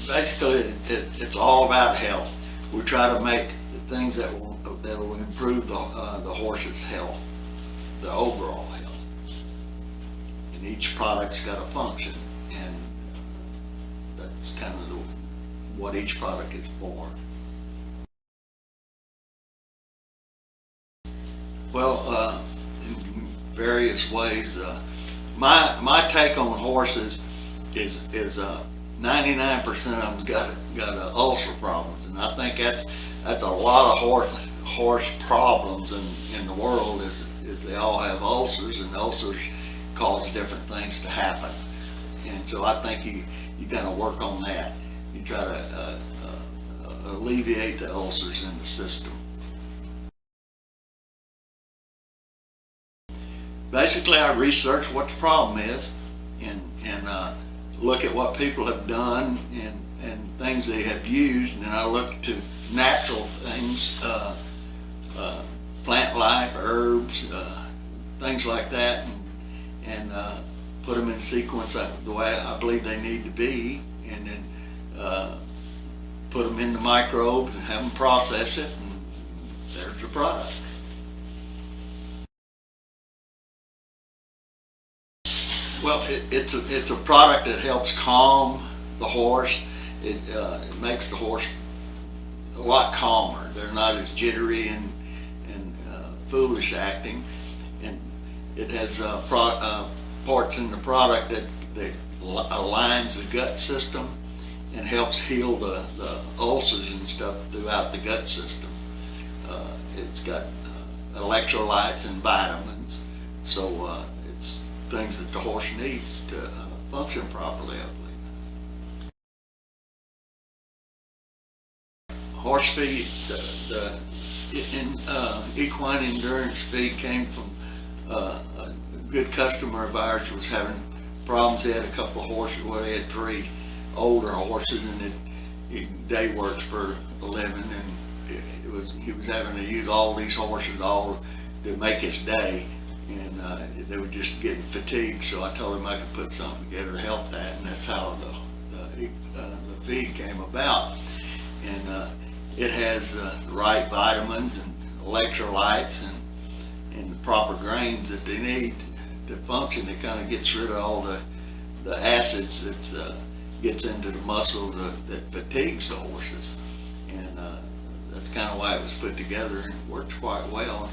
basically it's all about health. We try to make things that will improve the horse's health, the overall health. And each product's got a function, and that's kind of what each product is for. Well, in various ways. My take on horses is 99% of them's got ulcer problems, and I think that's a lot of horse problems in the world is they all have ulcers, and ulcers cause different things to happen. And so I think you kind of work on that. You try to alleviate the ulcers in the system. Basically, I research what the problem is and look at what people have done and things they have used, and then I look to natural things, plant life, herbs, things like that, and put them in sequence the way I believe they need to be, and then put them in the microbes and have them process it, and there's the product. Well, it's a product that helps calm the horse. It makes the horse a lot calmer. They're not as jittery and foolish acting, and it has parts in the product that aligns the gut system and helps heal the ulcers and stuff throughout the gut system. It's got electrolytes and vitamins, so it's things that the horse needs to function properly, I believe. Horse feed, the equine endurance feed came from a good customer of ours who was having problems. He had a couple of horses, well, he had 3 older horses, and he day works for a living, and he was having to use all these horses all to make his day. And they were just getting fatigued, so I told him I could put something together to help that, and that's how the feed came about. And it has the right vitamins and electrolytes and the proper grains that they need to function. It kind of gets rid of all the acids that gets into the muscle that fatigues the horses, and that's kind of why it was put together, and it works quite well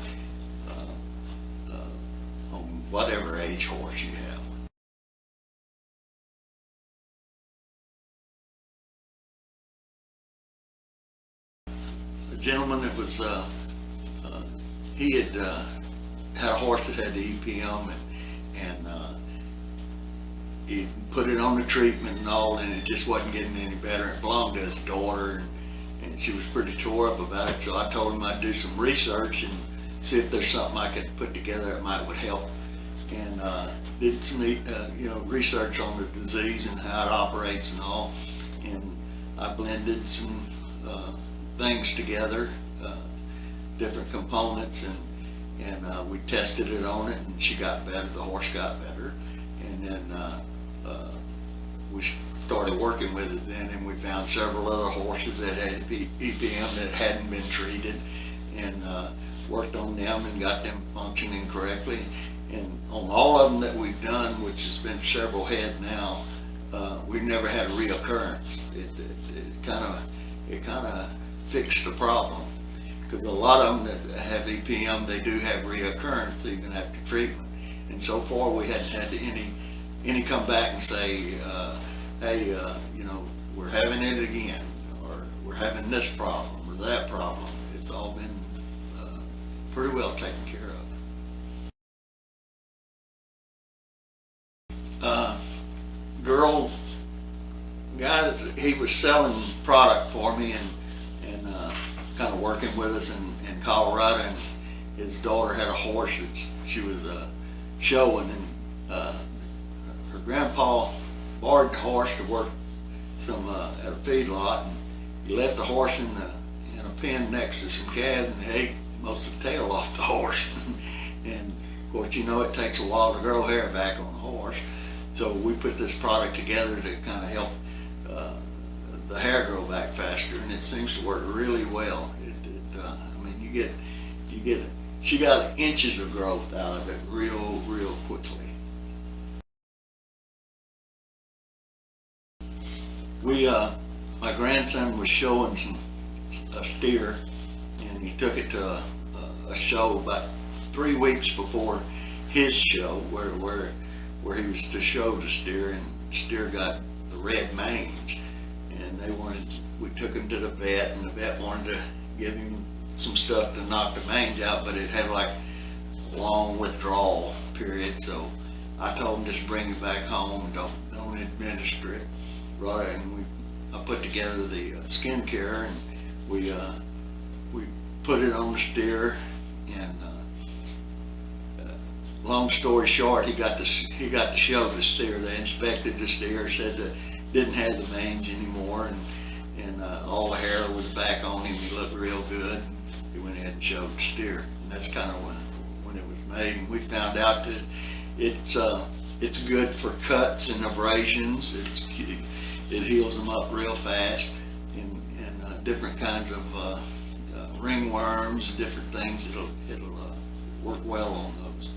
on whatever age horse you have. The gentleman that was, he had had a horse that had the EPM, and he put it on the treatment and all, and it just wasn't getting any better. It belonged to his daughter, and she was pretty tore up about it, so I told him I'd do some research and see if there's something I could put together that would help, and did some research on the disease and how it operates and all, and I blended some things together, different components, and we tested it on it, and she got better, the horse got better, and then we started working with it then, and we found several other horses that had EPM that hadn't been treated, and worked on them and got them functioning correctly. And on all of them that we've done, which has been several head now, we've never had a reoccurrence. It kind of fixed the problem, because a lot of them that have EPM, they do have reoccurrence even after treatment. And so far we hadn't had any come back and say, hey, we're having it again, or we're having this problem or that problem. It's all been pretty well taken care of. Girl guy, he was selling product for me and kind of working with us in Colorado, and his daughter had a horse that she was showing, and her grandpa borrowed the horse to work some at a feedlot, and he left the horse in a pen next to some calves, and he ate most of the tail off the horse. And of course, it takes a while to grow hair back on a horse, so we put this product together to kind of help the hair grow back faster, and it seems to work really well. I mean, she got inches of growth out of it real quickly. My grandson was showing a steer, and he took it to a show about 3 weeks before his show, where he was to show the steer, and the steer got the red mange, and we took him to the vet, and the vet wanted to give him some stuff to knock the mange out, but it had like a long withdrawal period, so I told him just bring it back home, don't administer it. Right, and I put together the skin care, and we put it on the steer, and long story short, he got to show the steer. They inspected the steer, said that didn't have the mange anymore, and all the hair was back on him. He looked real good. He went ahead and showed the steer, and that's kind of when it was made. And we found out that it's good for cuts and abrasions. It heals them up real fast, and different kinds of ringworms, different things. It'll work well on those.